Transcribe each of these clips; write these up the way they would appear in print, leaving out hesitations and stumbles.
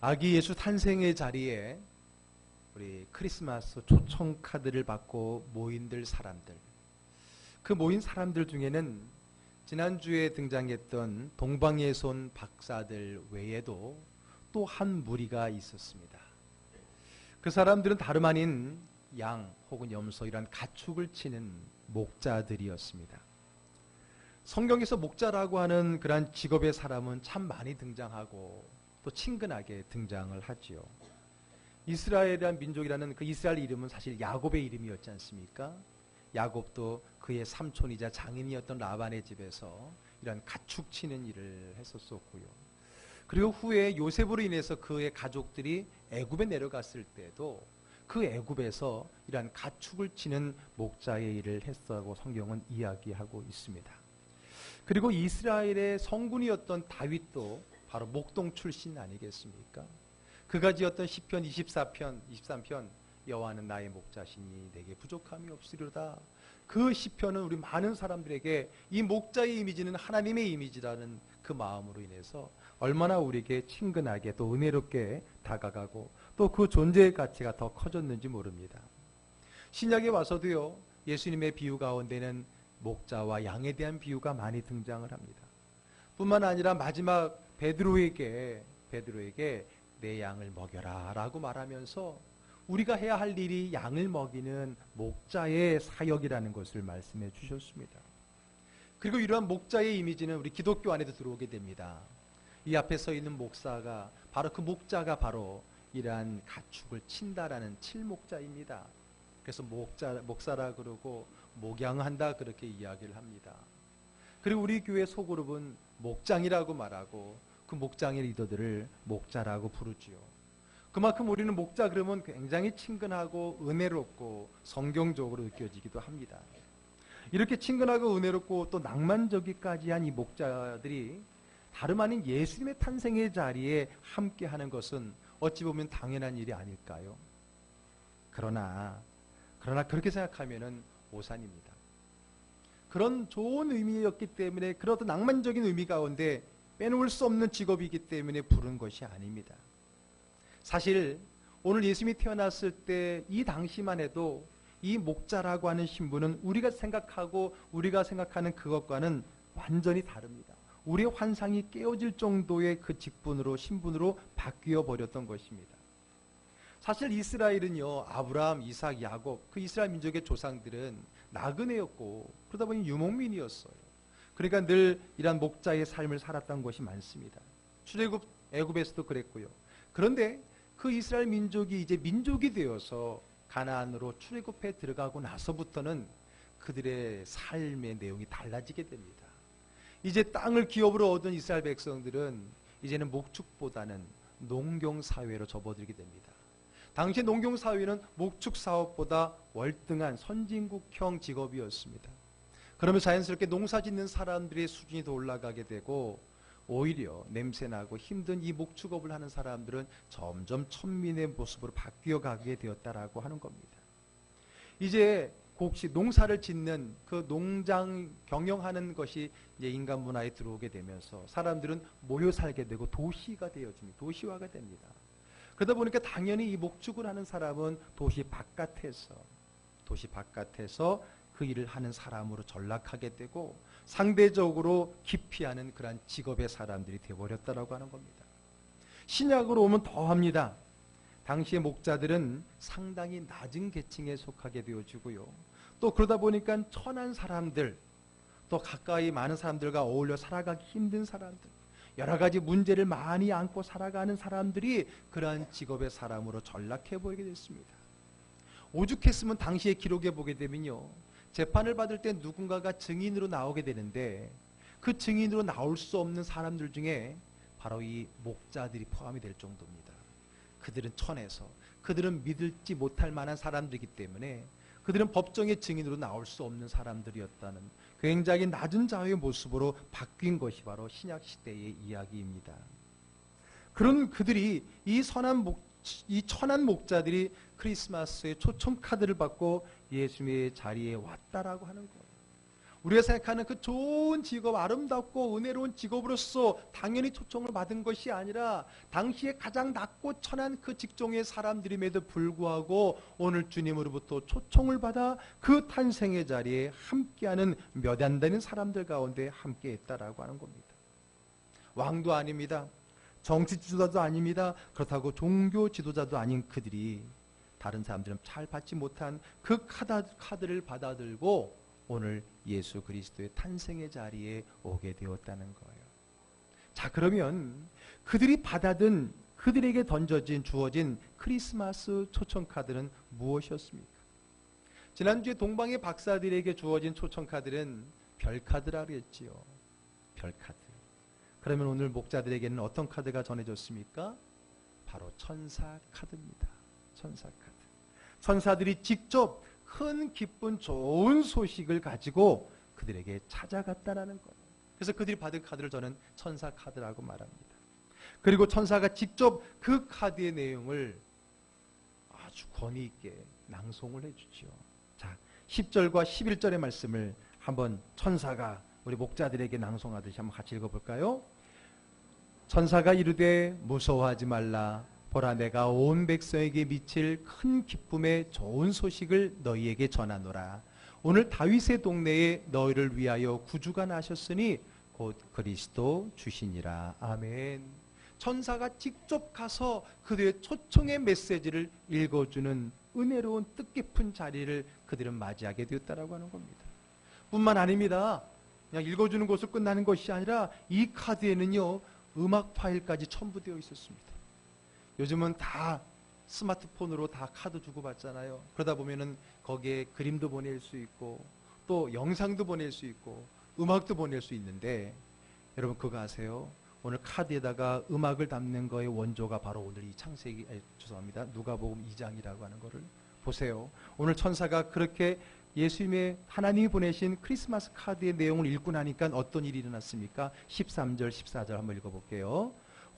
아기 예수 탄생의 자리에 우리 크리스마스 초청 카드를 받고 모인들 사람들, 그 모인 사람들 중에는 지난주에 등장했던 동방에서 온 박사들 외에도 또 한 무리가 있었습니다. 그 사람들은 다름 아닌 양 혹은 염소 이란 가축을 치는 목자들이었습니다. 성경에서 목자라고 하는 그러한 직업의 사람은 참 많이 등장하고 또 친근하게 등장을 하지요. 이스라엘이란 민족이라는 그 이스라엘 이름은 사실 야곱의 이름이었지 않습니까? 야곱도 그의 삼촌이자 장인이었던 라반의 집에서 이런 가축 치는 일을 했었었고요. 그리고 후에 요셉으로 인해서 그의 가족들이 애굽에 내려갔을 때도 그 애굽에서 이러한 가축을 치는 목자의 일을 했다고 성경은 이야기하고 있습니다. 그리고 이스라엘의 성군이었던 다윗도 바로 목동 출신 아니겠습니까? 그가 지었던 시편 23편 여호와는 나의 목자시니 내게 부족함이 없으리로다. 그 시편은 우리 많은 사람들에게 이 목자의 이미지는 하나님의 이미지라는 그 마음으로 인해서 얼마나 우리에게 친근하게 또 은혜롭게 다가가고 또 그 존재의 가치가 더 커졌는지 모릅니다. 신약에 와서도요, 예수님의 비유 가운데는 목자와 양에 대한 비유가 많이 등장을 합니다. 뿐만 아니라 마지막 베드로에게 내 양을 먹여라 라고 말하면서 우리가 해야 할 일이 양을 먹이는 목자의 사역이라는 것을 말씀해 주셨습니다. 그리고 이러한 목자의 이미지는 우리 기독교 안에도 들어오게 됩니다. 이 앞에 서 있는 목사가 바로 그 목자가 바로 이러한 가축을 친다라는 칠목자입니다. 그래서 목사라 그러고 목양한다 그렇게 이야기를 합니다. 그리고 우리 교회 소그룹은 목장이라고 말하고 그 목장의 리더들을 목자라고 부르지요. 그만큼 우리는 목자 그러면 굉장히 친근하고 은혜롭고 성경적으로 느껴지기도 합니다. 이렇게 친근하고 은혜롭고 또 낭만적이까지 한 이 목자들이 다름 아닌 예수님의 탄생의 자리에 함께하는 것은 어찌 보면 당연한 일이 아닐까요? 그러나 그렇게 생각하면은 오산입니다. 그런 좋은 의미였기 때문에 그런 어떤 낭만적인 의미 가운데 빼놓을 수 없는 직업이기 때문에 부른 것이 아닙니다. 사실 오늘 예수님이 태어났을 때 이 당시만 해도 이 목자라고 하는 신분은 우리가 생각하는 그것과는 완전히 다릅니다. 우리의 환상이 깨어질 정도의 그 직분으로 신분으로 바뀌어 버렸던 것입니다. 사실 이스라엘은요, 아브라함, 이삭, 야곱 그 이스라엘 민족의 조상들은 나그네였고 그러다 보니 유목민이었어요. 그러니까 늘 이런 목자의 삶을 살았던 것이 많습니다. 출애굽 애굽에서도 그랬고요. 그런데 그 이스라엘 민족이 이제 민족이 되어서 가나안으로 출애굽해 들어가고 나서부터는 그들의 삶의 내용이 달라지게 됩니다. 이제 땅을 기업으로 얻은 이스라엘 백성들은 이제는 목축보다는 농경사회로 접어들게 됩니다. 당시 농경사회는 목축사업보다 월등한 선진국형 직업이었습니다. 그러면 자연스럽게 농사 짓는 사람들의 수준이 더 올라가게 되고 오히려 냄새나고 힘든 이 목축업을 하는 사람들은 점점 천민의 모습으로 바뀌어 가게 되었다라고 하는 겁니다. 이제 곡식 농사를 짓는 그 농장 경영하는 것이 이제 인간 문화에 들어오게 되면서 사람들은 모여 살게 되고 도시가 되어집니다. 도시화가 됩니다. 그러다 보니까 당연히 이 목축을 하는 사람은 도시 바깥에서 그 일을 하는 사람으로 전락하게 되고 상대적으로 기피하는 그러한 직업의 사람들이 되어버렸다라고 하는 겁니다. 신약으로 오면 더합니다. 당시의 목자들은 상당히 낮은 계층에 속하게 되어지고요. 또 그러다 보니까 천한 사람들, 또 가까이 많은 사람들과 어울려 살아가기 힘든 사람들, 여러 가지 문제를 많이 안고 살아가는 사람들이 그러한 직업의 사람으로 전락해 보이게 됐습니다. 오죽했으면 당시의 기록에 보게 되면요, 재판을 받을 때 누군가가 증인으로 나오게 되는데 그 증인으로 나올 수 없는 사람들 중에 바로 이 목자들이 포함이 될 정도입니다. 그들은 천에서 그들은 믿을지 못할 만한 사람들이기 때문에 그들은 법정의 증인으로 나올 수 없는 사람들이었다는 굉장히 낮은 자의 모습으로 바뀐 것이 바로 신약 시대의 이야기입니다. 그런 그들이 이 천한 목자들이 크리스마스의 초청 카드를 받고 예수님의 자리에 왔다라고 하는 거예요. 우리가 생각하는 그 좋은 직업, 아름답고 은혜로운 직업으로서 당연히 초청을 받은 것이 아니라 당시에 가장 낮고 천한 그 직종의 사람들임에도 불구하고 오늘 주님으로부터 초청을 받아 그 탄생의 자리에 함께하는 몇 안 되는 사람들 가운데 함께했다라고 하는 겁니다. 왕도 아닙니다. 정치 지도자도 아닙니다. 그렇다고 종교 지도자도 아닌 그들이 다른 사람들은 잘 받지 못한 그 카드를 받아들고 오늘 예수 그리스도의 탄생의 자리에 오게 되었다는 거예요. 자, 그러면 그들이 받아든, 그들에게 주어진 크리스마스 초청 카드는 무엇이었습니까? 지난주에 동방의 박사들에게 주어진 초청 카드는 별 카드라 그랬지요. 별 카드. 그러면 오늘 목자들에게는 어떤 카드가 전해졌습니까? 바로 천사 카드입니다. 천사 카드. 천사들이 직접 큰 기쁜 좋은 소식을 가지고 그들에게 찾아갔다라는 거예요. 그래서 그들이 받은 카드를 저는 천사 카드라고 말합니다. 그리고 천사가 직접 그 카드의 내용을 아주 권위 있게 낭송을 해주죠. 자, 10절과 11절의 말씀을 한번 천사가 우리 목자들에게 낭송하듯이 한번 같이 읽어볼까요? 천사가 이르되 무서워하지 말라. 보라, 내가 온 백성에게 미칠 큰 기쁨의 좋은 소식을 너희에게 전하노라. 오늘 다윗의 동네에 너희를 위하여 구주가 나셨으니 곧 그리스도 주시니라. 아멘. 천사가 직접 가서 그들의 초청의 메시지를 읽어주는 은혜로운 뜻깊은 자리를 그들은 맞이하게 되었다라고 하는 겁니다. 뿐만 아닙니다. 그냥 읽어주는 것으로 끝나는 것이 아니라 이 카드에는요, 음악 파일까지 첨부되어 있었습니다. 요즘은 다 스마트폰으로 다 카드 주고받잖아요. 그러다 보면은 거기에 그림도 보낼 수 있고 또 영상도 보낼 수 있고 음악도 보낼 수 있는데, 여러분 그거 아세요? 오늘 카드에다가 음악을 담는 거의 원조가 바로 오늘 이 창세기, 누가복음 2장이라고 하는 거를 보세요. 오늘 천사가 그렇게 예수님의 하나님이 보내신 크리스마스 카드의 내용을 읽고 나니까 어떤 일이 일어났습니까? 13절 14절 한번 읽어볼게요.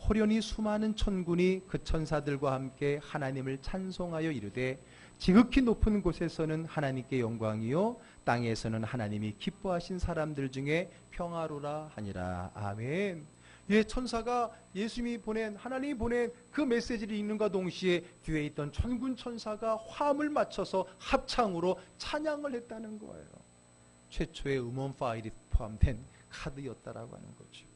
호련히 수많은 천군이 그 천사들과 함께 하나님을 찬송하여 이르되 지극히 높은 곳에서는 하나님께 영광이요 땅에서는 하나님이 기뻐하신 사람들 중에 평화로라 하니라. 아멘. 예, 천사가 예수님이 보낸, 하나님이 보낸 그 메시지를 읽는과 동시에 뒤에 있던 천군 천사가 화음을 맞춰서 합창으로 찬양을 했다는 거예요. 최초의 음원 파일이 포함된 카드였다라고 하는 거죠.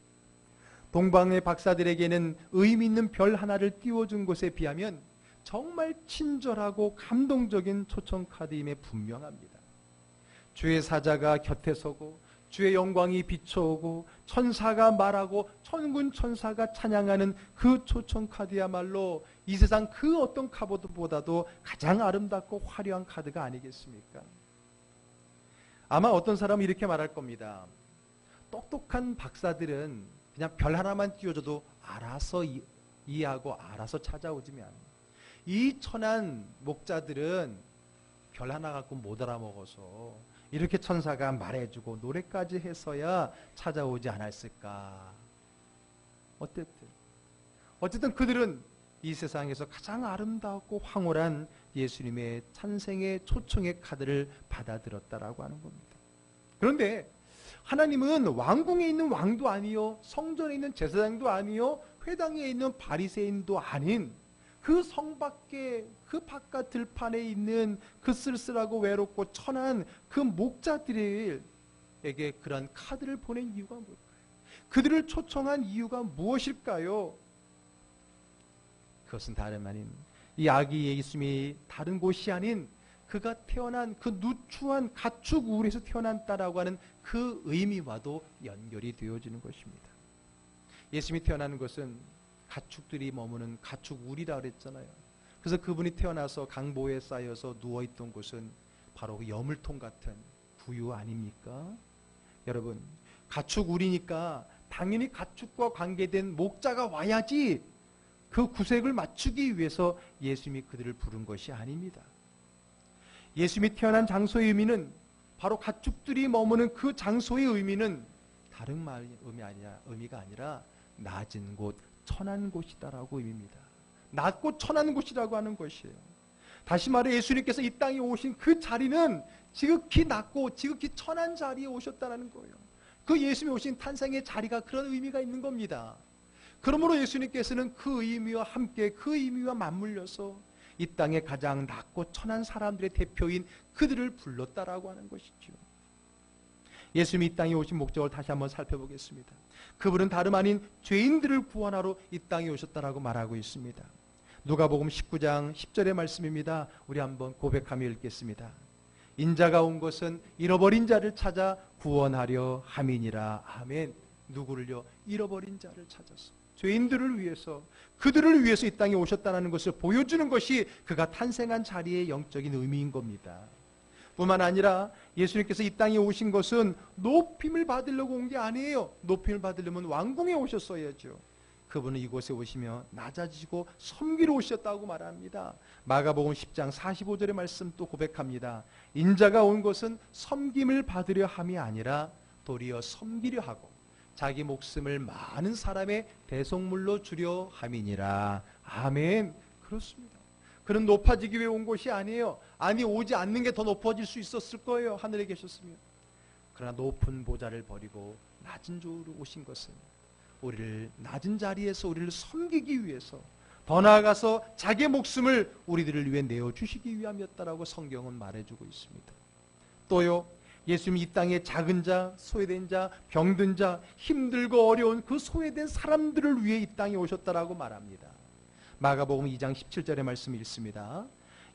동방의 박사들에게는 의미 있는 별 하나를 띄워준 것에 비하면 정말 친절하고 감동적인 초청 카드임에 분명합니다. 주의 사자가 곁에 서고 주의 영광이 비춰오고 천사가 말하고 천군 천사가 찬양하는 그 초청 카드야말로 이 세상 그 어떤 카드보다도 가장 아름답고 화려한 카드가 아니겠습니까? 아마 어떤 사람은 이렇게 말할 겁니다. 똑똑한 박사들은 그냥 별 하나만 띄워줘도 알아서 이해하고 알아서 찾아오지만 이 천한 목자들은 별 하나 갖고 못 알아먹어서 이렇게 천사가 말해주고 노래까지 해서야 찾아오지 않았을까. 어쨌든 그들은 이 세상에서 가장 아름답고 황홀한 예수님의 탄생의 초청의 카드를 받아들였다라고 하는 겁니다. 그런데 하나님은 왕궁에 있는 왕도 아니요, 성전에 있는 제사장도 아니요, 회당에 있는 바리새인도 아닌 그 성 밖에, 그 바깥 들판에 있는 그 쓸쓸하고 외롭고 천한 그 목자들에게 그런 카드를 보낸 이유가 뭘까요? 그들을 초청한 이유가 무엇일까요? 그것은 다름 아닌 이 아기 예수님이 다른 곳이 아닌 그가 태어난 그 누추한 가축 우울에서 태어났다라고 하는 그 의미와도 연결이 되어지는 것입니다. 예수님이 태어나는 것은 가축들이 머무는 가축 우리라 그랬잖아요. 그래서 그분이 태어나서 강보에 쌓여서 누워있던 곳은 바로 그 여물통 같은 구유 아닙니까? 여러분, 가축 우리니까 당연히 가축과 관계된 목자가 와야지 그 구색을 맞추기 위해서 예수님이 그들을 부른 것이 아닙니다. 예수님이 태어난 장소의 의미는 바로 가축들이 머무는 그 장소의 의미는 다른 의미가 아니라 낮은 곳, 천한 곳이다라고 의미입니다. 낮고 천한 곳이라고 하는 것이에요. 다시 말해 예수님께서 이 땅에 오신 그 자리는 지극히 낮고 지극히 천한 자리에 오셨다는 거예요. 그 예수님이 오신 탄생의 자리가 그런 의미가 있는 겁니다. 그러므로 예수님께서는 그 의미와 함께 그 의미와 맞물려서 이 땅의 가장 낮고 천한 사람들의 대표인 그들을 불렀다라고 하는 것이죠. 예수님이 이 땅에 오신 목적을 다시 한번 살펴보겠습니다. 그분은 다름 아닌 죄인들을 구원하러 이 땅에 오셨다라고 말하고 있습니다. 누가복음 19장 10절의 말씀입니다. 우리 한번 고백하며 읽겠습니다. 인자가 온 것은 잃어버린 자를 찾아 구원하려 함이니라. 아멘. 누구를요? 잃어버린 자를 찾아서, 죄인들을 위해서, 그들을 위해서 이 땅에 오셨다는 것을 보여주는 것이 그가 탄생한 자리의 영적인 의미인 겁니다. 뿐만 아니라 예수님께서 이 땅에 오신 것은 높임을 받으려고 온 게 아니에요. 높임을 받으려면 왕궁에 오셨어야죠. 그분은 이곳에 오시며 낮아지고 섬기러 오셨다고 말합니다. 마가복음 10장 45절의 말씀 또 고백합니다. 인자가 온 것은 섬김을 받으려 함이 아니라 도리어 섬기려 하고 자기 목숨을 많은 사람의 대속물로 주려 함이니라. 아멘. 그렇습니다. 그는 높아지기 위해 온 것이 아니에요. 아니, 오지 않는 게 더 높아질 수 있었을 거예요, 하늘에 계셨으면. 그러나 높은 보좌를 버리고 낮은 쪽으로 오신 것은 우리를 낮은 자리에서 우리를 섬기기 위해서, 더 나아가서 자기의 목숨을 우리들을 위해 내어주시기 위함이었다라고 성경은 말해주고 있습니다. 또요, 예수님이 이 땅에 작은 자, 소외된 자, 병든 자, 힘들고 어려운 그 소외된 사람들을 위해 이 땅에 오셨다라고 말합니다. 마가복음 2장 17절의 말씀이 있습니다.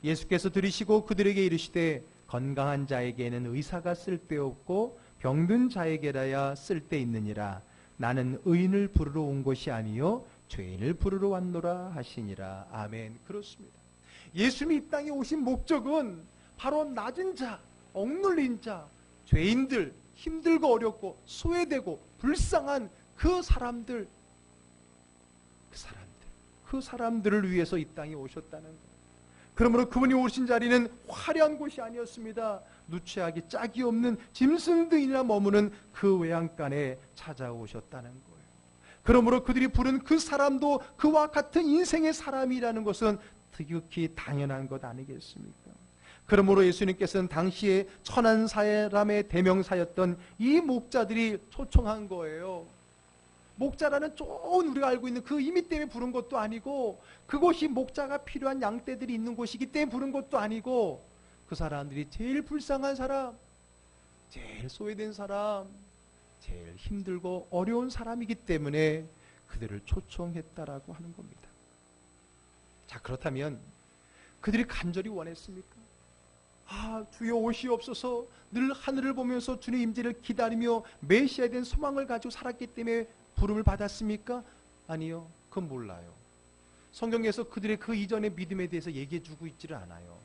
예수께서 들으시고 그들에게 이르시되 건강한 자에게는 의사가 쓸데없고 병든 자에게라야 쓸데있느니라. 나는 의인을 부르러 온 것이 아니요 죄인을 부르러 왔노라 하시니라. 아멘. 그렇습니다. 예수님이 이 땅에 오신 목적은 바로 낮은 자, 억눌린 자, 죄인들, 힘들고 어렵고 소외되고 불쌍한 그 사람들을 위해서 이 땅에 오셨다는 것. 그러므로 그분이 오신 자리는 화려한 곳이 아니었습니다. 누추하기 짝이 없는 짐승 등이나 머무는 그 외양간에 찾아오셨다는 거예요. 그러므로 그들이 부른 그 사람도 그와 같은 인생의 사람이라는 것은 지극히 당연한 것 아니겠습니까? 그러므로 예수님께서는 당시에 천한 사람의 대명사였던 이 목자들이 초청한 거예요. 목자라는 좋은 우리가 알고 있는 그 의미 때문에 부른 것도 아니고, 그곳이 목자가 필요한 양떼들이 있는 곳이기 때문에 부른 것도 아니고, 그 사람들이 제일 불쌍한 사람, 제일 소외된 사람, 제일 힘들고 어려운 사람이기 때문에 그들을 초청했다라고 하는 겁니다. 자, 그렇다면 그들이 간절히 원했습니까? 아, 주여 오시옵소서. 늘 하늘을 보면서 주님의 임재를 기다리며 메시아에 대한 소망을 가지고 살았기 때문에 부름을 받았습니까? 아니요. 그건 몰라요. 성경에서 그들의 그 이전의 믿음에 대해서 얘기해주고 있지를 않아요.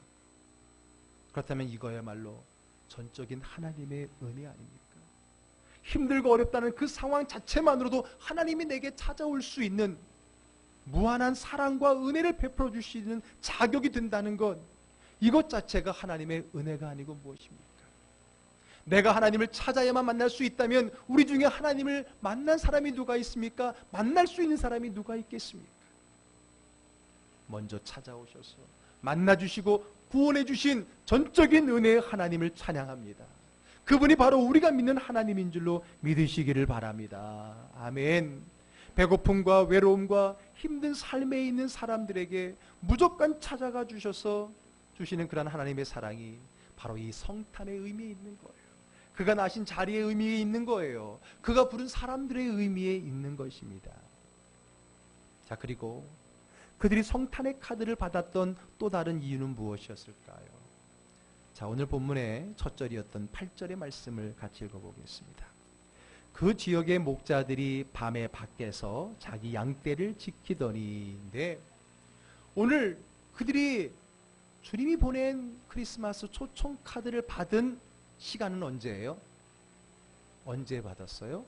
그렇다면 이거야말로 전적인 하나님의 은혜 아닙니까? 힘들고 어렵다는 그 상황 자체만으로도 하나님이 내게 찾아올 수 있는 무한한 사랑과 은혜를 베풀어 주시는 자격이 된다는 것, 이것 자체가 하나님의 은혜가 아니고 무엇입니까? 내가 하나님을 찾아야만 만날 수 있다면 우리 중에 하나님을 만난 사람이 누가 있습니까? 만날 수 있는 사람이 누가 있겠습니까? 먼저 찾아오셔서 만나주시고 구원해주신 전적인 은혜의 하나님을 찬양합니다. 그분이 바로 우리가 믿는 하나님인 줄로 믿으시기를 바랍니다. 아멘. 배고픔과 외로움과 힘든 삶에 있는 사람들에게 무조건 찾아가 주셔서 주시는 그런 하나님의 사랑이 바로 이 성탄의 의미에 있는 거예요. 그가 나신 자리의 의미에 있는 거예요. 그가 부른 사람들의 의미에 있는 것입니다. 자, 그리고 그들이 성탄의 카드를 받았던 또 다른 이유는 무엇이었을까요? 자, 오늘 본문의 첫 절이었던 8절의 말씀을 같이 읽어보겠습니다. 그 지역의 목자들이 밤에 밖에서 자기 양떼를 지키더니인데, 오늘 그들이 주님이 보낸 크리스마스 초청 카드를 받은 시간은 언제예요? 언제 받았어요?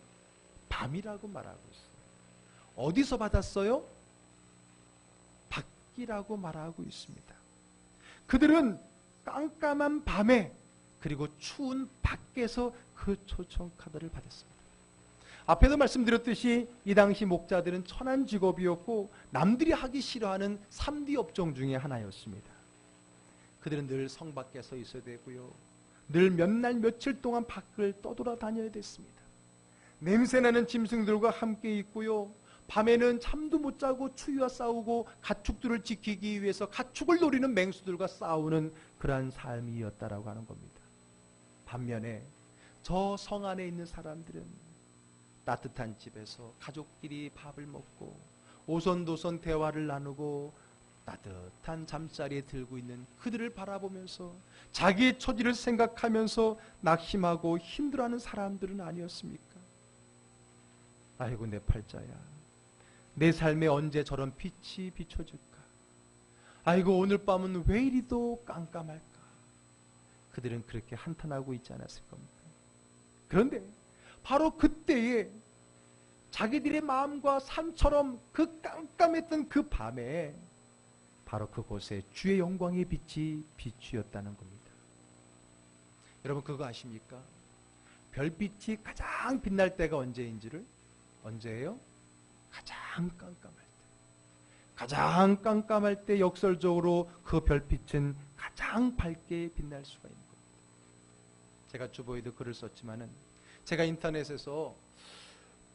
밤이라고 말하고 있어요. 어디서 받았어요? 밖이라고 말하고 있습니다. 그들은 깜깜한 밤에 그리고 추운 밖에서 그 초청 카드를 받았습니다. 앞에도 말씀드렸듯이 이 당시 목자들은 천한 직업이었고 남들이 하기 싫어하는 3D 업종 중에 하나였습니다. 그들은 늘 성 밖에 서 있어야 되고요. 늘 몇 날 며칠 동안 밖을 떠돌아다녀야 됐습니다. 냄새나는 짐승들과 함께 있고요. 밤에는 잠도 못 자고 추위와 싸우고 가축들을 지키기 위해서 가축을 노리는 맹수들과 싸우는 그러한 삶이었다라고 하는 겁니다. 반면에 저 성 안에 있는 사람들은 따뜻한 집에서 가족끼리 밥을 먹고 오손도손 대화를 나누고 따뜻한 잠자리에 들고 있는 그들을 바라보면서 자기의 처지를 생각하면서 낙심하고 힘들어하는 사람들은 아니었습니까? 아이고 내 팔자야, 내 삶에 언제 저런 빛이 비춰질까? 아이고 오늘 밤은 왜 이리도 깜깜할까? 그들은 그렇게 한탄하고 있지 않았을 겁니까? 그런데 바로 그때에 자기들의 마음과 산처럼 그 깜깜했던 그 밤에 바로 그곳에 주의 영광의 빛이 비추었다는 겁니다. 여러분 그거 아십니까? 별빛이 가장 빛날 때가 언제예요? 가장 깜깜할 때. 가장 깜깜할 때 역설적으로 그 별빛은 가장 밝게 빛날 수가 있는 겁니다. 제가 주보에도 글을 썼지만은 제가 인터넷에서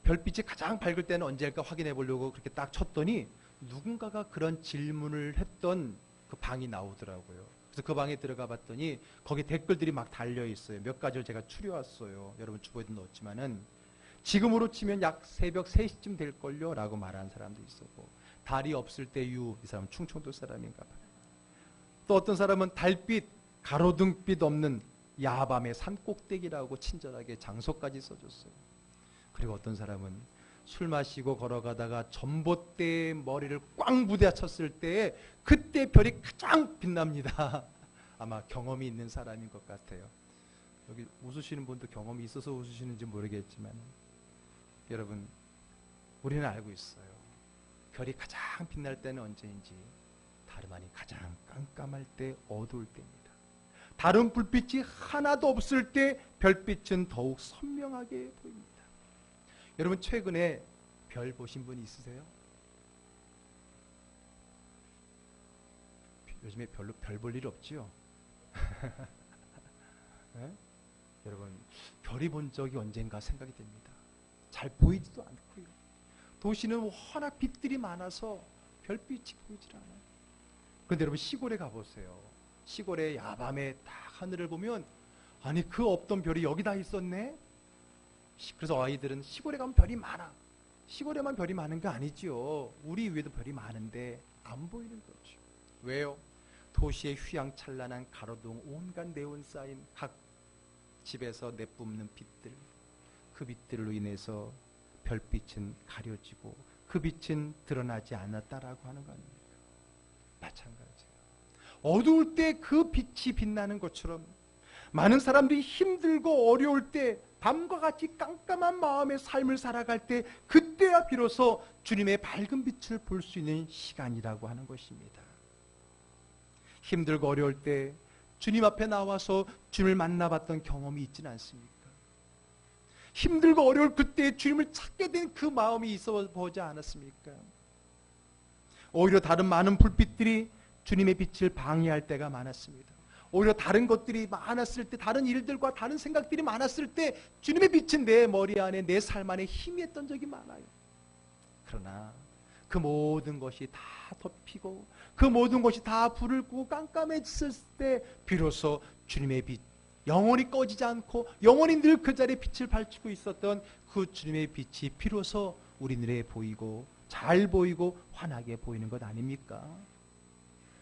별빛이 가장 밝을 때는 언제일까 확인해 보려고 그렇게 딱 쳤더니 누군가가 그런 질문을 했던 그 방이 나오더라고요. 그래서 그 방에 들어가 봤더니 거기 댓글들이 막 달려 있어요. 몇 가지를 제가 추려왔어요. 여러분 주보에도 넣었지만은 지금으로 치면 약 새벽 3시쯤 될걸요 라고 말하는 사람도 있었고, 달이 없을 때 이 사람은 충청도 사람인가 봐요. 또 어떤 사람은 달빛, 가로등빛 없는 야밤의 산꼭대기라고 친절하게 장소까지 써줬어요. 그리고 어떤 사람은 술 마시고 걸어가다가 전봇대에 머리를 꽝 부딪혔을 때 그때 별이 가장 빛납니다. 아마 경험이 있는 사람인 것 같아요. 여기 웃으시는 분도 경험이 있어서 웃으시는지 모르겠지만 여러분 우리는 알고 있어요. 별이 가장 빛날 때는 언제인지 다름 아닌 가장 깜깜할 때, 어두울 때입니다. 다른 불빛이 하나도 없을 때 별빛은 더욱 선명하게 보입니다. 여러분 최근에 별 보신 분 있으세요? 요즘에 별로 별 볼 일 없지요? 네? 여러분 별이 본 적이 언젠가 생각이 됩니다. 잘 보이지도 않고요. 도시는 워낙 빛들이 많아서 별빛이 보이질 않아요. 그런데 여러분 시골에 가보세요. 시골에 야밤에 딱 하늘을 보면 아니 그 없던 별이 여기다 있었네? 그래서 아이들은 시골에 가면 별이 많아. 시골에만 별이 많은 거 아니죠. 우리 위에도 별이 많은데 안 보이는 거죠. 왜요? 도시의 휘황찬란한 가로등 온갖 네온 사인 각 집에서 내뿜는 빛들, 그 빛들로 인해서 별빛은 가려지고 그 빛은 드러나지 않았다라고 하는 거 아닙니까? 마찬가지예요. 어두울 때 그 빛이 빛나는 것처럼 많은 사람들이 힘들고 어려울 때 밤과 같이 깜깜한 마음의 삶을 살아갈 때 그때야 비로소 주님의 밝은 빛을 볼 수 있는 시간이라고 하는 것입니다. 힘들고 어려울 때 주님 앞에 나와서 주님을 만나봤던 경험이 있지는 않습니까? 힘들고 어려울 그때 주님을 찾게 된 그 마음이 있어 보지 않았습니까? 오히려 다른 많은 불빛들이 주님의 빛을 방해할 때가 많았습니다. 오히려 다른 것들이 많았을 때, 다른 일들과 다른 생각들이 많았을 때 주님의 빛은 내 머리 안에, 내 삶 안에 힘이 했던 적이 많아요. 그러나 그 모든 것이 다 덮이고 그 모든 것이 다 불을 끄고 깜깜해졌을 때 비로소 주님의 빛, 영원히 꺼지지 않고 영원히 늘 그 자리에 빛을 밝히고 있었던 그 주님의 빛이 비로소 우리 눈에 보이고 잘 보이고 환하게 보이는 것 아닙니까?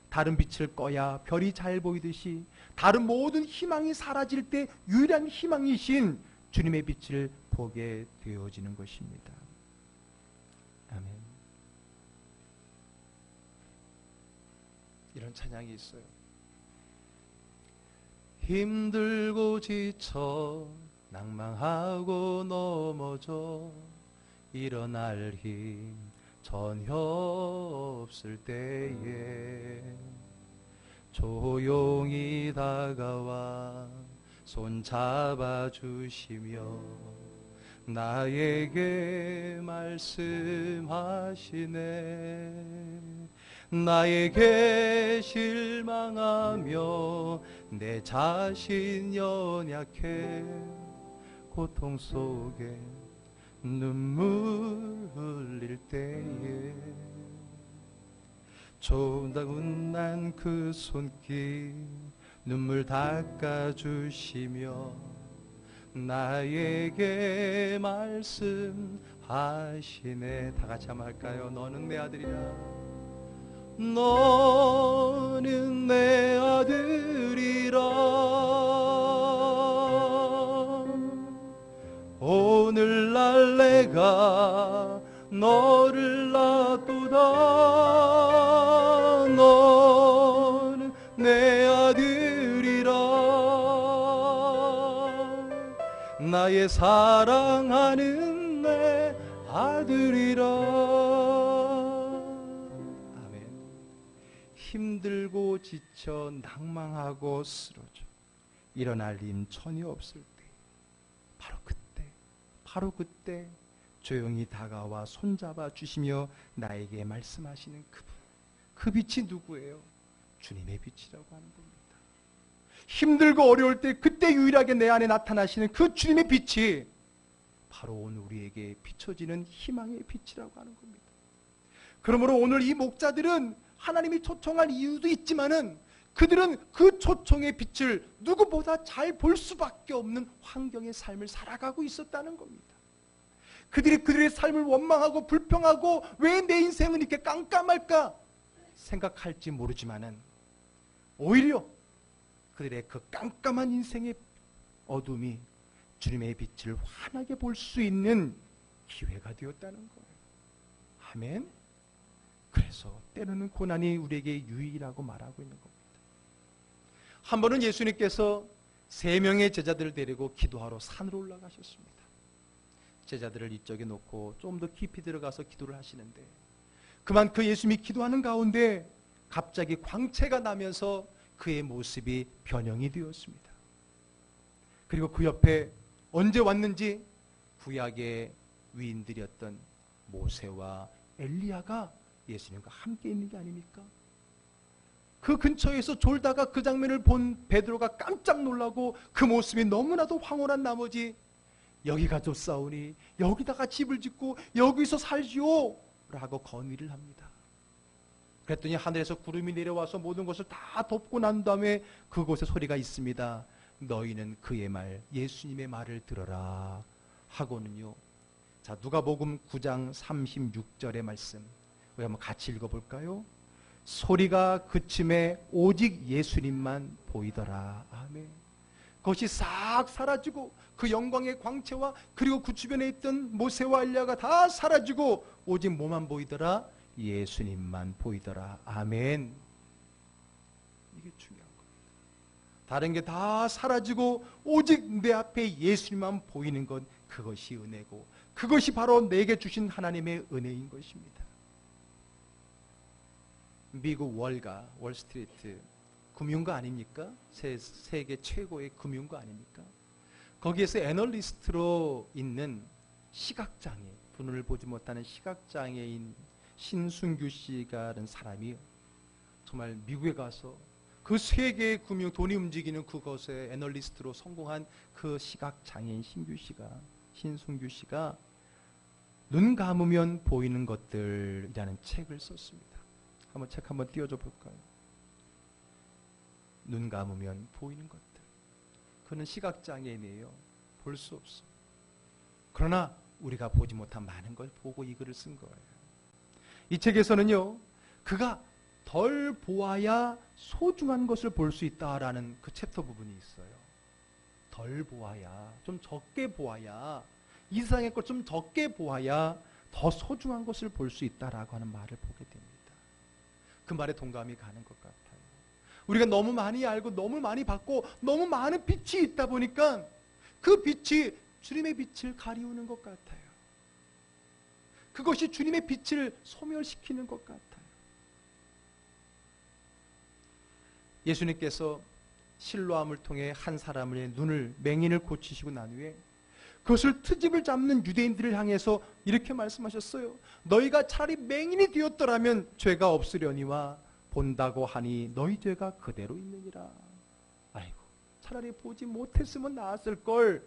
다른 빛을 꺼야 별이 잘 보이듯이 다른 모든 희망이 사라질 때 유일한 희망이신 주님의 빛을 보게 되어지는 것입니다. 아멘. 이런 찬양이 있어요. 힘들고 지쳐 낭망하고 넘어져 일어날 힘 전혀 없을 때에 조용히 다가와 손 잡아주시며 나에게 말씀하시네. 나에게 실망하며 내 자신 연약해 고통 속에 눈물 흘릴 때에 조나운 그 손길 눈물 닦아주시며 나에게 말씀하시네. 다 같이 한번 할까요? 너는 내 아들이라. 너는 내 아들이라. 오늘날 내가 너를 낳도다. 너는 내 아들이라. 나의 사랑하는 내 아들이라. 아멘. 힘들고 지쳐 낭망하고 쓰러져 일어날 힘 전혀 없을 때 바로 그때 조용히 다가와 손잡아 주시며 나에게 말씀하시는 그분, 그 빛이 누구예요? 주님의 빛이라고 하는 겁니다. 힘들고 어려울 때 그때 유일하게 내 안에 나타나시는 그 주님의 빛이 바로 오늘 우리에게 비춰지는 희망의 빛이라고 하는 겁니다. 그러므로 오늘 이 목자들은 하나님이 초청할 이유도 있지만은 그들은 그 초청의 빛을 누구보다 잘 볼 수밖에 없는 환경의 삶을 살아가고 있었다는 겁니다. 그들이 그들의 삶을 원망하고 불평하고 왜 내 인생은 이렇게 깜깜할까 생각할지 모르지만은 오히려 그들의 그 깜깜한 인생의 어둠이 주님의 빛을 환하게 볼 수 있는 기회가 되었다는 거예요. 아멘. 그래서 때로는 고난이 우리에게 유익이라고 말하고 있는 겁니다. 한 번은 예수님께서 3명의 제자들을 데리고 기도하러 산으로 올라가셨습니다. 제자들을 이쪽에 놓고 좀 더 깊이 들어가서 기도를 하시는데 그만 그 예수님이 기도하는 가운데 갑자기 광채가 나면서 그의 모습이 변형이 되었습니다. 그리고 그 옆에 언제 왔는지 구약의 위인들이었던 모세와 엘리야가 예수님과 함께 있는 게 아닙니까? 그 근처에서 졸다가 그 장면을 본 베드로가 깜짝 놀라고 그 모습이 너무나도 황홀한 나머지 여기가 좋사오니 여기다가 집을 짓고 여기서 살지요 라고 건의를 합니다. 그랬더니 하늘에서 구름이 내려와서 모든 것을 다 덮고 난 다음에 그곳에 소리가 있습니다. 너희는 그의 말 예수님의 말을 들어라 하고는요. 자, 누가복음 9장 36절의 말씀 우리 한번 같이 읽어볼까요? 소리가 그침에 오직 예수님만 보이더라. 아멘. 그것이 싹 사라지고 그 영광의 광채와 그리고 그 주변에 있던 모세와 엘리야가 다 사라지고 오직 뭐만 보이더라? 예수님만 보이더라. 아멘. 이게 중요한 겁니다. 다른 게 다 사라지고 오직 내 앞에 예수님만 보이는 것, 그것이 은혜고 그것이 바로 내게 주신 하나님의 은혜인 것입니다. 미국 월가, 월스트리트 금융가 아닙니까? 세계 최고의 금융가 아닙니까? 거기에서 애널리스트로 있는 시각장애, 눈을 보지 못하는 시각장애인 신순규 씨가라는 사람이 정말 미국에 가서 그 세계의 금융, 돈이 움직이는 그것에 애널리스트로 성공한 그 시각장애인 신순규 씨가 눈 감으면 보이는 것들이라는 책을 썼습니다. 한번 책 한번 띄워줘 볼까요? 눈 감으면 보이는 것들. 그는 시각장애인이에요. 볼 수 없어. 그러나 우리가 보지 못한 많은 걸 보고 이 글을 쓴 거예요. 이 책에서는요, 그가 덜 보아야 소중한 것을 볼 수 있다라는 그 챕터 부분이 있어요. 덜 보아야, 좀 적게 보아야, 이 세상의 걸 좀 적게 보아야 더 소중한 것을 볼 수 있다라고 하는 말을 보게 됩니다. 그 말에 동감이 가는 것 같아요. 우리가 너무 많이 알고 너무 많이 받고 너무 많은 빛이 있다 보니까 그 빛이 주님의 빛을 가리우는 것 같아요. 그것이 주님의 빛을 소멸시키는 것 같아요. 예수님께서 실로암을 통해 한 사람의 눈을 맹인을 고치시고 난 후에 그것을 트집을 잡는 유대인들을 향해서 이렇게 말씀하셨어요. 너희가 차라리 맹인이 되었더라면 죄가 없으려니와 본다고 하니 너희 죄가 그대로 있느니라. 아이고, 차라리 보지 못했으면 나았을 걸.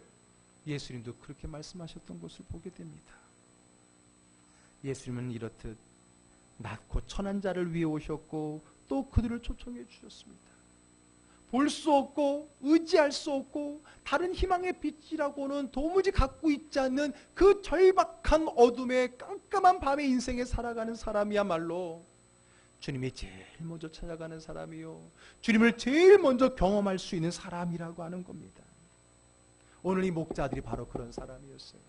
예수님도 그렇게 말씀하셨던 것을 보게 됩니다. 예수님은 이렇듯 낮고 천한 자를 위해 오셨고 또 그들을 초청해 주셨습니다. 볼 수 없고 의지할 수 없고 다른 희망의 빛이라고는 도무지 갖고 있지 않는 그 절박한 어둠의 깜깜한 밤의 인생에 살아가는 사람이야말로 주님이 제일 먼저 찾아가는 사람이요, 주님을 제일 먼저 경험할 수 있는 사람이라고 하는 겁니다. 오늘 이 목자들이 바로 그런 사람이었어요.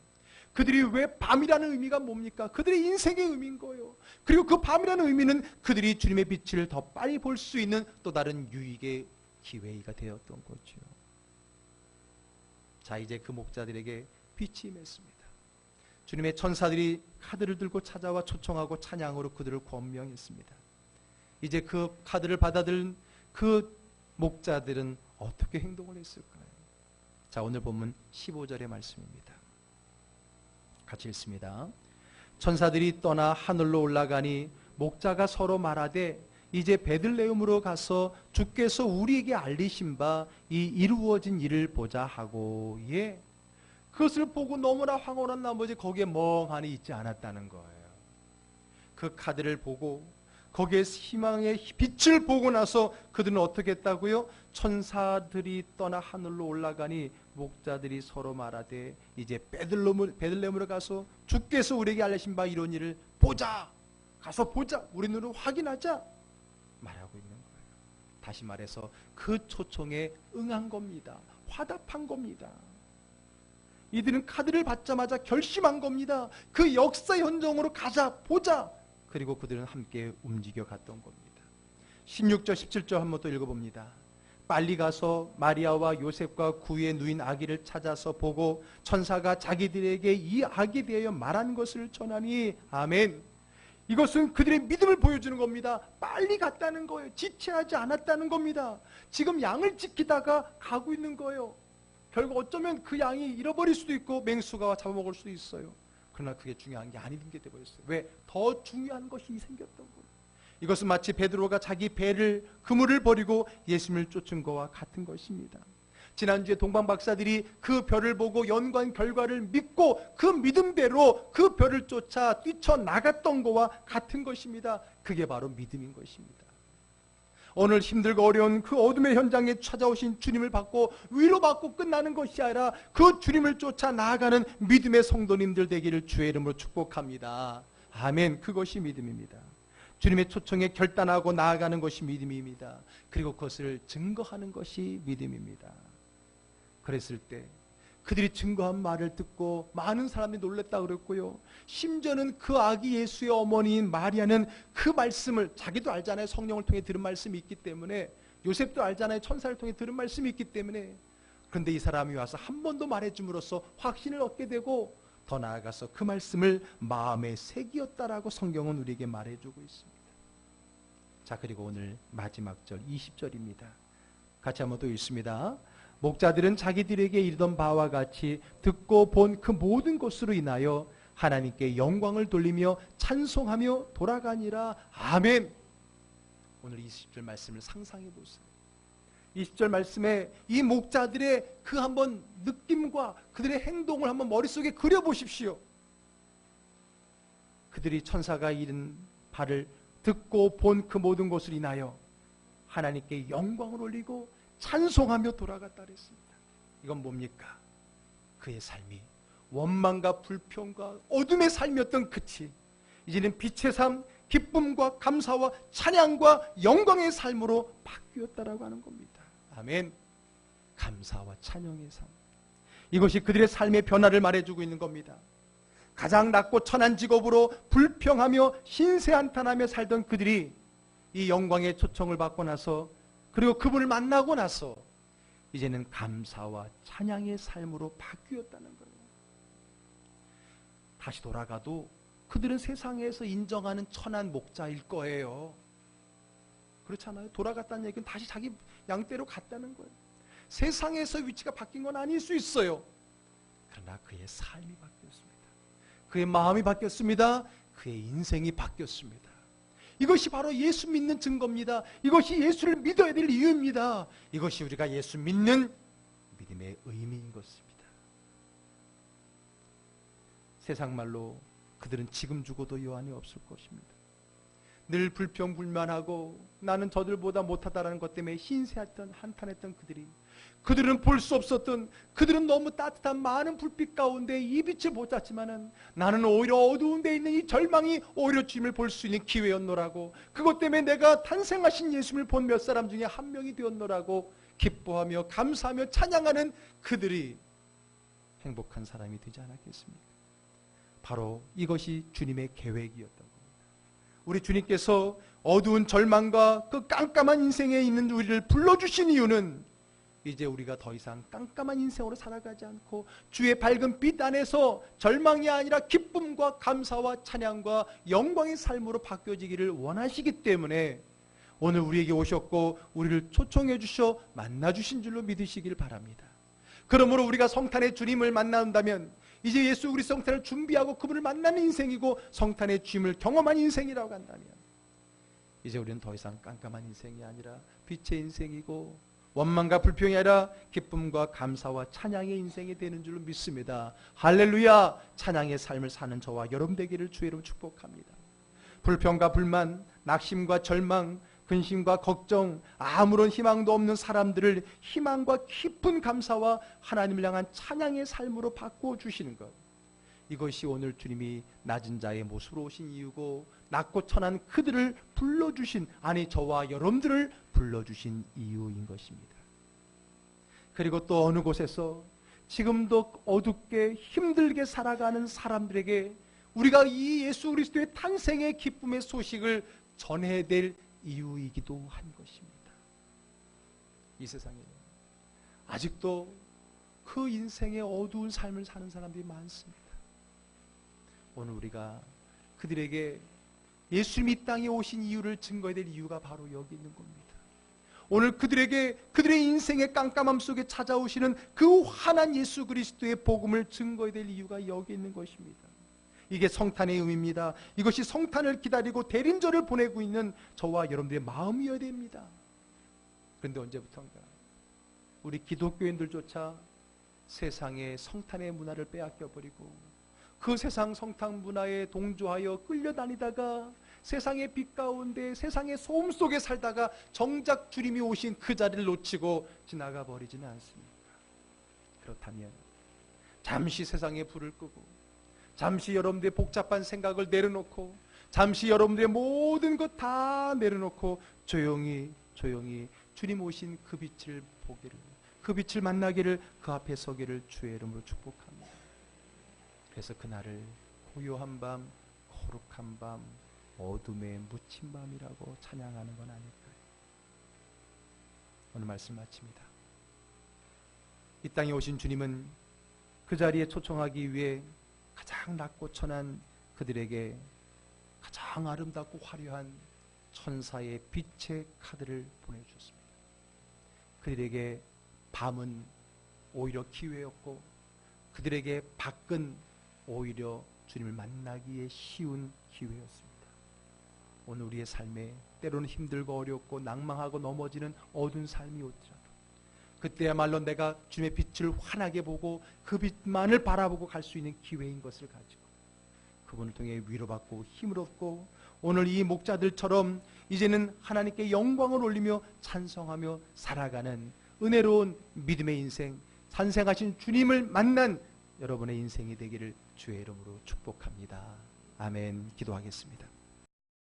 그들이 왜 밤이라는 의미가 뭡니까? 그들의 인생의 의미인 거예요. 그리고 그 밤이라는 의미는 그들이 주님의 빛을 더 빨리 볼 수 있는 또 다른 유익의 기회가 되었던 거죠. 자, 이제 그 목자들에게 빛이 임했습니다. 주님의 천사들이 카드를 들고 찾아와 초청하고 찬양으로 그들을 권명했습니다. 이제 그 카드를 받아들인 그 목자들은 어떻게 행동을 했을까요? 자, 오늘 본문 15절의 말씀입니다. 같이 읽습니다. 천사들이 떠나 하늘로 올라가니 목자가 서로 말하되 이제 베들레헴으로 가서 주께서 우리에게 알리신 바 이 이루어진 일을 보자 하고, 예, 그것을 보고 너무나 황홀한 나머지 거기에 멍하니 있지 않았다는 거예요. 그 카드를 보고 거기에 희망의 빛을 보고 나서 그들은 어떻게 했다고요? 천사들이 떠나 하늘로 올라가니 목자들이 서로 말하되 이제 베들레헴으로 가서 주께서 우리에게 알리신 바 이런 일을 보자, 가서 보자, 우리 눈으로 확인하자 말하고 있는 거예요. 다시 말해서 그 초청에 응한 겁니다. 화답한 겁니다. 이들은 카드를 받자마자 결심한 겁니다. 그 역사 현장으로 가자, 보자. 그리고 그들은 함께 움직여 갔던 겁니다. 16절 17절 한번 또 읽어봅니다. 빨리 가서 마리아와 요셉과 구유에 누인 아기를 찾아서 보고 천사가 자기들에게 이 아기에 대하여 말한 것을 전하니, 아멘. 이것은 그들의 믿음을 보여주는 겁니다. 빨리 갔다는 거예요. 지체하지 않았다는 겁니다. 지금 양을 지키다가 가고 있는 거예요. 결국 어쩌면 그 양이 잃어버릴 수도 있고 맹수가 잡아먹을 수도 있어요. 그러나 그게 중요한 게 아닌 게 되어버렸어요. 왜? 더 중요한 것이 생겼던 거예요. 이것은 마치 베드로가 자기 배를, 그물을 버리고 예수님을 쫓은 것과 같은 것입니다. 지난주에 동방 박사들이 그 별을 보고 연구한 결과를 믿고 그 믿음대로 그 별을 쫓아 뛰쳐나갔던 것과 같은 것입니다. 그게 바로 믿음인 것입니다. 오늘 힘들고 어려운 그 어둠의 현장에 찾아오신 주님을 받고 위로받고 끝나는 것이 아니라 그 주님을 쫓아 나아가는 믿음의 성도님들 되기를 주의 이름으로 축복합니다. 아멘. 그것이 믿음입니다. 주님의 초청에 결단하고 나아가는 것이 믿음입니다. 그리고 그것을 증거하는 것이 믿음입니다. 그랬을 때 그들이 증거한 말을 듣고 많은 사람들이 놀랐다 그랬고요. 심지어는 그 아기 예수의 어머니인 마리아는 그 말씀을, 자기도 알잖아요. 성령을 통해 들은 말씀이 있기 때문에, 요셉도 알잖아요. 천사를 통해 들은 말씀이 있기 때문에. 그런데 이 사람이 와서 한 번 더 말해줌으로써 확신을 얻게 되고 더 나아가서 그 말씀을 마음에 새기었다라고 성경은 우리에게 말해주고 있습니다. 자, 그리고 오늘 마지막 절 20절입니다. 같이 한번 또 읽습니다. 목자들은 자기들에게 이르던 바와 같이 듣고 본 그 모든 것으로 인하여 하나님께 영광을 돌리며 찬송하며 돌아가니라. 아멘. 오늘 20절 말씀을 상상해 보세요. 20절 말씀에 이 목자들의 그 한번 느낌과 그들의 행동을 한번 머릿속에 그려보십시오. 그들이 천사가 이른 바를 듣고 본 그 모든 것을 인하여 하나님께 영광을 올리고 찬송하며 돌아갔다 그랬습니다. 이건 뭡니까? 그의 삶이 원망과 불평과 어둠의 삶이었던 그치, 이제는 빛의 삶, 기쁨과 감사와 찬양과 영광의 삶으로 바뀌었다라고 하는 겁니다. 아멘. 감사와 찬양의 삶, 이것이 그들의 삶의 변화를 말해주고 있는 겁니다. 가장 낮고 천한 직업으로 불평하며 신세한탄하며 살던 그들이 이 영광의 초청을 받고 나서, 그리고 그분을 만나고 나서 이제는 감사와 찬양의 삶으로 바뀌었다는 거예요. 다시 돌아가도 그들은 세상에서 인정하는 천한 목자일 거예요. 그렇잖아요. 돌아갔다는 얘기는 다시 자기 양떼로 갔다는 거예요. 세상에서 위치가 바뀐 건 아닐 수 있어요. 그러나 그의 삶이 바뀌었습니다. 그의 마음이 바뀌었습니다. 그의 인생이 바뀌었습니다. 이것이 바로 예수 믿는 증거입니다. 이것이 예수를 믿어야 될 이유입니다. 이것이 우리가 예수 믿는 믿음의 의미인 것입니다. 세상 말로 그들은 지금 죽어도 여한이 없을 것입니다. 늘 불평불만하고 나는 저들보다 못하다라는 것 때문에 신세했던 한탄했던 그들은 볼 수 없었던, 그들은 너무 따뜻한 많은 불빛 가운데 이 빛을 못 잤지만은 나는 오히려 어두운 데 있는 이 절망이 오히려 주님을 볼 수 있는 기회였노라고, 그것 때문에 내가 탄생하신 예수님을 본 몇 사람 중에 한 명이 되었노라고 기뻐하며 감사하며 찬양하는 그들이 행복한 사람이 되지 않았겠습니까? 바로 이것이 주님의 계획이었던 겁니다. 우리 주님께서 어두운 절망과 그 깜깜한 인생에 있는 우리를 불러주신 이유는 이제 우리가 더 이상 깜깜한 인생으로 살아가지 않고 주의 밝은 빛 안에서 절망이 아니라 기쁨과 감사와 찬양과 영광의 삶으로 바뀌어지기를 원하시기 때문에 오늘 우리에게 오셨고 우리를 초청해 주셔 만나 주신 줄로 믿으시길 바랍니다. 그러므로 우리가 성탄의 주님을 만난다면 이제 예수 그리스도 성탄을 준비하고 그분을 만나는 인생이고 성탄의 주님을 경험한 인생이라고 한다면 이제 우리는 더 이상 깜깜한 인생이 아니라 빛의 인생이고 원망과 불평이 아니라 기쁨과 감사와 찬양의 인생이 되는 줄로 믿습니다. 할렐루야! 찬양의 삶을 사는 저와 여러분 되기를 주의 이름으로 축복합니다. 불평과 불만, 낙심과 절망, 근심과 걱정, 아무런 희망도 없는 사람들을 희망과 깊은 감사와 하나님을 향한 찬양의 삶으로 바꾸어 주시는 것, 이것이 오늘 주님이 낮은 자의 모습으로 오신 이유고 낮고 천한 그들을 불러주신, 아니 저와 여러분들을 불러주신 이유인 것입니다. 그리고 또 어느 곳에서 지금도 어둡게 힘들게 살아가는 사람들에게 우리가 이 예수 그리스도의 탄생의 기쁨의 소식을 전해야 될 이유이기도 한 것입니다. 이 세상에는 아직도 그 인생의 어두운 삶을 사는 사람들이 많습니다. 오늘 우리가 그들에게 예수님이 이 땅에 오신 이유를 증거해야 될 이유가 바로 여기 있는 겁니다. 오늘 그들에게 그들의 인생의 깜깜함 속에 찾아오시는 그 환한 예수 그리스도의 복음을 증거해야 될 이유가 여기 있는 것입니다. 이게 성탄의 의미입니다. 이것이 성탄을 기다리고 대림절을 보내고 있는 저와 여러분들의 마음이어야 됩니다. 그런데 언제부턴가 우리 기독교인들조차 세상의 성탄의 문화를 빼앗겨버리고 그 세상 성탄 문화에 동조하여 끌려다니다가 세상의 빛 가운데 세상의 소음 속에 살다가 정작 주님이 오신 그 자리를 놓치고 지나가 버리지는 않습니다. 그렇다면 잠시 세상에 불을 끄고 잠시 여러분들의 복잡한 생각을 내려놓고 잠시 여러분들의 모든 것 다 내려놓고 조용히 주님 오신 그 빛을 보기를, 그 빛을 만나기를, 그 앞에 서기를 주의 이름으로 축복합니다. 그래서 그날을 고요한 밤, 거룩한 밤, 어둠에 묻힌 밤이라고 찬양하는 건 아닐까요? 오늘 말씀 마칩니다. 이 땅에 오신 주님은 그 자리에 초청하기 위해 가장 낮고 천한 그들에게 가장 아름답고 화려한 천사의 빛의 카드를 보내주셨습니다. 그들에게 밤은 오히려 기회였고 그들에게 밖은 오히려 주님을 만나기에 쉬운 기회였습니다. 오늘 우리의 삶에 때로는 힘들고 어렵고 낭망하고 넘어지는 어두운 삶이 오더라도 그때야말로 내가 주님의 빛을 환하게 보고 그 빛만을 바라보고 갈 수 있는 기회인 것을 가지고 그분을 통해 위로받고 힘을 얻고 오늘 이 목자들처럼 이제는 하나님께 영광을 올리며 찬송하며 살아가는 은혜로운 믿음의 인생, 탄생하신 주님을 만난 여러분의 인생이 되기를 주의 이름으로 축복합니다. 아멘. 기도하겠습니다.